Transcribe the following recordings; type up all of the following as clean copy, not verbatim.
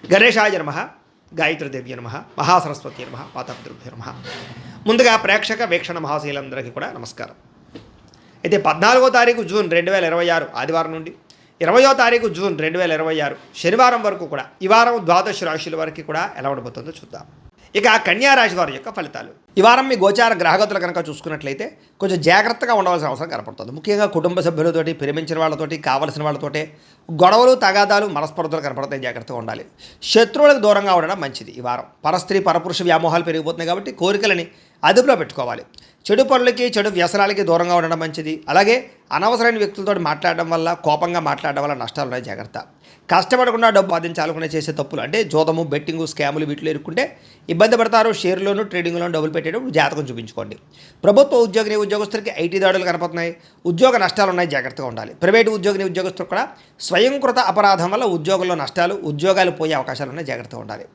గణేశాయ నమః, గాయత్రీదేవ్య నమః, మహాసరస్వతి నమః, పాతపితృభ్యో నమః. ముందుగా ప్రేక్షక వీక్షణ మహాశీలందరికీ కూడా నమస్కారం. అయితే 14వ తారీఖు జూన్ 2026 ఆదివారం నుండి 20వ తారీఖు జూన్ 2026 శనివారం వరకు కూడా ఈ వారం ద్వాదశ రాశుల వరకు కూడా ఎలా ఉండబోతుందో చూద్దాం. ఇక కన్యా రాశి వారి యొక్క ఫలితాలు. ఈ వారం మీ గోచార గ్రహగతులు కనుక చూసుకున్నట్లయితే కొంచెం జాగ్రత్తగా ఉండవలసిన అవసరం కనపడుతుంది. ముఖ్యంగా కుటుంబ సభ్యులతోటి, ప్రేమించిన వాళ్ళతోటి, కావలసిన వాళ్ళతోటి గొడవలు, తగాదాలు, మనస్పర్ధలు కనపడతాయి. జాగ్రత్తగా ఉండాలి. శత్రువులకు దూరంగా ఉండడం మంచిది. ఈ వారం పరస్త్రీ పరపురుష వ్యామోహాలు పెరిగిపోతున్నాయి కాబట్టి కోరికలని అదుపులో పెట్టుకోవాలి. చెడు పనులకి, చెడు వ్యసనాలకి దూరంగా ఉండడం మంచిది. అలాగే అనవసరమైన వ్యక్తులతో మాట్లాడడం వల్ల, కోపంగా మాట్లాడడం వల్ల నష్టాలు ఉన్నాయి. జాగ్రత్త. కష్టపడకుండా డబ్బు సాధించాలనుకునే చేసే తప్పులు అంటే జోదము, బెట్టింగు, స్కాములు వీటిలో ఇరుక్కుంటే ఇబ్బంది పడతారు. షేర్లోను, ట్రేడింగ్లోను డబ్బులు పెట్టేటప్పుడు జాతకం చూపించుకోండి. ప్రభుత్వ ఉద్యోగస్తులకి ఐటీ దాడులు కనపడుతున్నాయి. ఉద్యోగ నష్టాలు ఉన్నాయి. జాగ్రత్తగా ఉండాలి. ప్రైవేటు ఉద్యోగస్తులు కూడా స్వయంకృత అపరాధం వల్ల ఉద్యోగంలో నష్టాలు, ఉద్యోగాలు పోయే అవకాశాలు ఉన్నాయి. జాగ్రత్తగా ఉండాలి.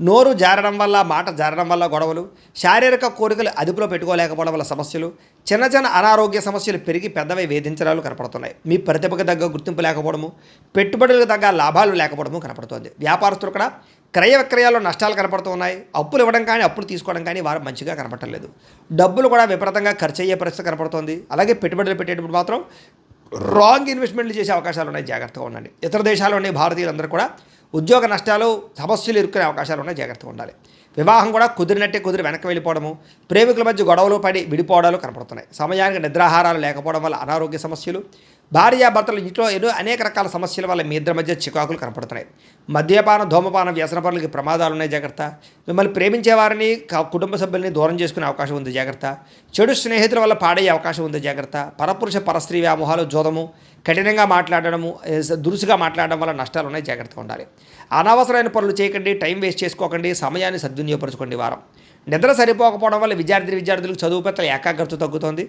నోరు జారడం వల్ల, మాట జారడం వల్ల గొడవలు, శారీరక కోరికలు అదుపులో పెట్టుకోలేకపోవడం వల్ల సమస్యలు, చిన్న చిన్న అనారోగ్య సమస్యలు పెరిగి పెద్దవై వేధించడాలు కనపడుతున్నాయి. మీ ప్రతిభకు తగ్గ గుర్తింపు లేకపోవడము, పెట్టుబడులకు తగ్గ లాభాలు లేకపోవడము కనపడుతుంది. వ్యాపారస్తులు కూడా క్రయ విక్రయాల్లో నష్టాలు కనపడుతూ ఉన్నాయి. అప్పులు ఇవ్వడం కానీ, అప్పులు తీసుకోవడం కానీ వారు మంచిగా కనపడలేదు. డబ్బులు కూడా విపరీతంగా ఖర్చు అయ్యే పరిస్థితి కనపడుతుంది. అలాగే పెట్టుబడులు పెట్టేటప్పుడు మాత్రం రాంగ్ ఇన్వెస్ట్మెంట్లు చేసే అవకాశాలు ఉన్నాయి. జాగ్రత్తగా ఉండండి. ఇతర దేశాల్లోని భారతీయులందరూ కూడా ఉద్యోగ నష్టాలు, సమస్యలు ఇరుక్కునే అవకాశాలు ఉన్నాయి. జాగ్రత్తగా ఉండాలి. వివాహం కూడా కుదిరినట్టే కుదిరి వెనక్కి వెళ్ళిపోవడము, ప్రేమికుల మధ్య గొడవలు పడి విడిపోవడాలు కనపడుతున్నాయి. సమయానికి నిద్రాహారాలు లేకపోవడం వల్ల అనారోగ్య సమస్యలు, భార్యాభర్తలు ఇంట్లో అనేక రకాల సమస్యల వల్ల మీ ఇద్దరి మధ్య చికాకులు కనపడుతున్నాయి. మద్యపానం, ధూమపానం, వ్యసన పనులకి ప్రమాదాలు ఉన్నాయి. జాగ్రత్త. మిమ్మల్ని ప్రేమించే వారిని, కుటుంబ సభ్యుల్ని దూరం చేసుకునే అవకాశం ఉంది. జాగ్రత్త. చెడు స్నేహితుల వల్ల పాడయ్యే అవకాశం ఉంది. జాగ్రత్త. పరపురుష పరస్త్రీ వ్యామోహాలు, జోదము, కఠినంగా మాట్లాడడము, దురుసుగా మాట్లాడడం వల్ల నష్టాలు ఉన్నాయి. జాగ్రత్తగా ఉండాలి. అనవసరమైన పనులు చేయకండి. టైం వేస్ట్ చేసుకోకండి. సమయాన్ని సద్వినియోగపరచుకోండి. వారం నిద్ర సరిపోకపోవడం వల్ల విద్యార్థులకు చదువు పట్ల ఏకాగ్రత తగ్గుతుంది.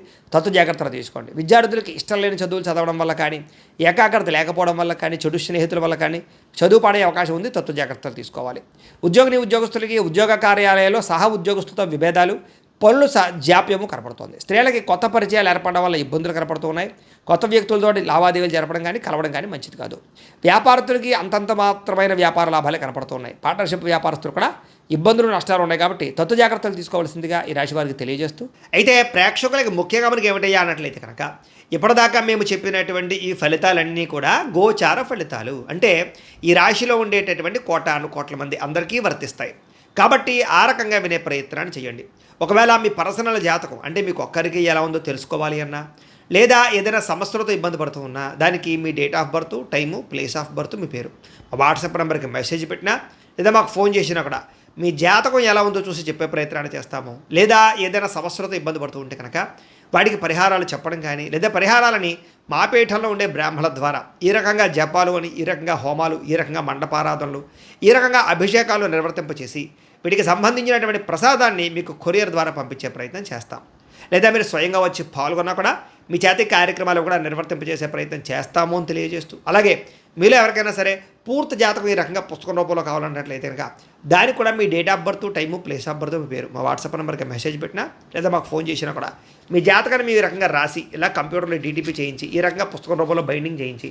జాగ్రత్తలు తీసుకోండి. విద్యార్థులకు ఇష్టం లేని చదువులు చదవడం వల్ల కానీ, ఏకాగ్రత లేకపోవడం వల్ల కానీ, చెడు స్నేహితుల వల్ల కానీ చదువు పడే అవకాశం ఉంది. జాగ్రత్తలు తీసుకోవాలి. ఉద్యోగస్తులకి ఉద్యోగ కార్యాలయాల్లో సహ ఉద్యోగస్తులతో విభేదాలు, పనులు జాప్యము కనపడుతుంది. స్త్రీలకి కొత్త పరిచయాలు ఏర్పడడం వల్ల ఇబ్బందులు కనపడుతున్నాయి. కొత్త వ్యక్తులతో లావాదేవీలు జరపడం కానీ, కలవడం కానీ మంచిది కాదు. వ్యాపారస్తులకి అంతంత మాత్రమైన వ్యాపార లాభాలే కనపడుతున్నాయి. పార్ట్నర్షిప్ వ్యాపారస్తులు కూడా ఇబ్బందులు, నష్టాలు ఉన్నాయి. కాబట్టి జాగ్రత్తలు తీసుకోవాల్సిందిగా ఈ రాశి వారికి తెలియజేస్తూ, అయితే ప్రేక్షకులకి ముఖ్యంగా మనకి ఏమిటయ్యా అన్నట్లయితే కనుక ఇప్పటిదాకా మేము చెప్పినటువంటి ఈ ఫలితాలన్నీ కూడా గోచార ఫలితాలు. అంటే ఈ రాశిలో ఉండేటటువంటి కోట్ల మంది అందరికీ వర్తిస్తాయి. కాబట్టి ఆ రకంగా వినే ప్రయత్నాన్ని చేయండి. ఒకవేళ మీ పర్సనల్ జాతకం అంటే మీకు ఒక్కరికి ఎలా ఉందో తెలుసుకోవాలి అన్నా, లేదా ఏదైనా సమస్యలతో ఇబ్బంది పడుతూ ఉన్నా, దానికి మీ date of birth, time, place of birth, మీ పేరు వాట్సాప్ నెంబర్కి మెసేజ్ పెట్టినా, లేదా మాకు ఫోన్ చేసినా కూడా మీ జాతకం ఎలా ఉందో చూసి చెప్పే ప్రయత్నాన్ని చేస్తాము. లేదా ఏదైనా సమస్యలతో ఇబ్బంది పడుతూ ఉంటే కనుక వాటికి పరిహారాలు చెప్పడం కానీ, లేదా పరిహారాలని మా పీఠంలో ఉండే బ్రాహ్మణుల ద్వారా ఈ రకంగా జపాలు అని, ఈ రకంగా హోమాలు, ఈ రకంగా మండపారాధనలు, ఈ రకంగా అభిషేకాలు నిర్వర్తింపచేసి వీటికి సంబంధించినటువంటి ప్రసాదాన్ని మీకు కొరియర్ ద్వారా పంపించే ప్రయత్నం చేస్తాం. లేదా మీరు స్వయంగా వచ్చి పాల్గొన్నా కూడా మీ చేతి కార్యక్రమాలు కూడా నిర్వర్తింపజేసే ప్రయత్నం చేస్తాము అని తెలియజేస్తూ, అలాగే మీలో ఎవరికైనా సరే పూర్తి జాతకం ఈ రకంగా పుస్తకం రూపంలో కావాలన్నట్లయితే కనుక దానికి కూడా మీ date of birth, time, place of birth, మీ పేరు మా వాట్సాప్ నెంబర్కి మెసేజ్ పెట్టినా, లేదా మాకు ఫోన్ చేసినా కూడా మీ జాతకాన్ని మీ రకంగా రాసి ఇలా కంప్యూటర్లో డీటీపీ చేయించి ఈ రకంగా పుస్తకం రూపంలో బైండింగ్ చేయించి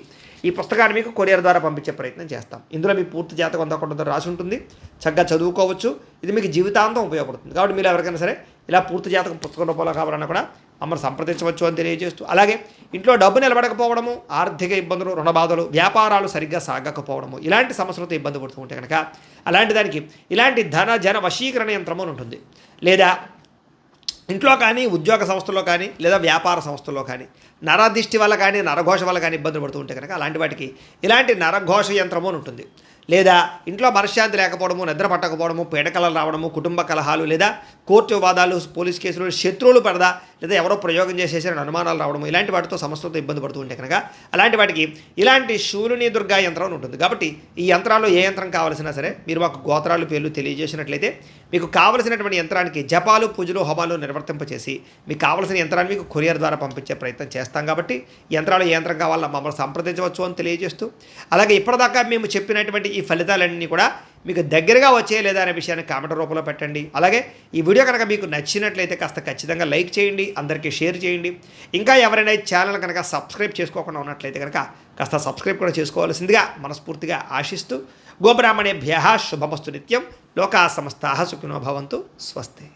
ఈ పుస్తకాన్ని మీకు కొరియర్ ద్వారా పంపించే ప్రయత్నం చేస్తాం. ఇందులో మీ పూర్తి జాతకం అందకుండా రాసి ఉంటుంది. చక్కగా చదువుకోవచ్చు. ఇది మీకు జీవితాంతం ఉపయోగపడుతుంది. కాబట్టి మీరు ఎవరికైనా సరే ఇలా పూర్తి జాతకం పుస్తకం రూపంలో కావాలన్నా కూడా మమ్మల్ని సంప్రదించవచ్చు అని తెలియజేస్తూ, అలాగే ఇంట్లో డబ్బు నిలబడకపోవడము, ఆర్థిక ఇబ్బందులు, రుణ బాధలు, వ్యాపారాలు సరిగ్గా సాగకపోవడము, ఇలాంటి సమస్యలతో ఇబ్బంది పడుతూ ఉంటే కనుక అలాంటి దానికి ఇలాంటి జన వశీకరణ యంత్రము అని ఉంటుంది. లేదా ఇంట్లో కానీ, ఉద్యోగ సంస్థల్లో కానీ, లేదా వ్యాపార సంస్థల్లో కానీ నరదిష్టి వల్ల కానీ, నరఘోష వల్ల కానీ ఇబ్బందులు పడుతూ ఉంటే కనుక అలాంటి వాటికి ఇలాంటి నరఘోష యంత్రము అని ఉంటుంది. లేదా ఇంట్లో మనశ్శాంతి లేకపోవడము, నిద్ర పట్టకపోవడము, పీడకలలు రావడము, కుటుంబ కలహాలు, లేదా కోర్టు వివాదాలు, పోలీస్ కేసులు, శత్రువులు పడదా, లేదా ఎవరో ప్రయోగం చేసేసిన అనుమానాలు రావడము, ఇలాంటి వాటితో సమస్యలతో ఇబ్బంది పడుతూ ఉంటే కనుక అలాంటి వాటికి ఇలాంటి శూలిని దుర్గా యంత్రం ఉంటుంది. కాబట్టి ఈ యంత్రాల్లో ఏ యంత్రం కావాల్సినా సరే మీరు మాకు గోత్రాలు, పేర్లు తెలియజేసినట్లయితే మీకు కావలసినటువంటి యంత్రానికి జపాలు, పూజలు, హోమాలు నిర్వర్తింపచేసి మీకు కావలసిన యంత్రాన్ని మీకు కొరియర్ ద్వారా పంపించే ప్రయత్నం చేస్తాం. కాబట్టి యంత్రాలు ఏ యంత్రం కావాలన్నా మమ్మల్ని సంప్రదించవచ్చు అని తెలియజేస్తూ, అలాగే ఇప్పటిదాకా మేము చెప్పినటువంటి ఈ ఫలితాలన్నీ కూడా మీకు దగ్గరగా వచ్చే లేదా అనే విషయాన్ని కామెంట్ రూపంలో పెట్టండి. అలాగే ఈ వీడియో కనుక మీకు నచ్చినట్లయితే కాస్త ఖచ్చితంగా లైక్ చేయండి, అందరికీ షేర్ చేయండి. ఇంకా ఎవరైనా ఛానల్ కనుక సబ్స్క్రైబ్ చేసుకోకుండా ఉన్నట్లయితే కనుక కాస్త సబ్స్క్రైబ్ కూడా చేసుకోవాల్సిందిగా మనస్ఫూర్తిగా ఆశిస్తూ గోబ్రాహ్మణేభ్య శుభమస్తు నిత్యం లోకా సమస్తాః సుఖినో భవంతు స్వస్తి.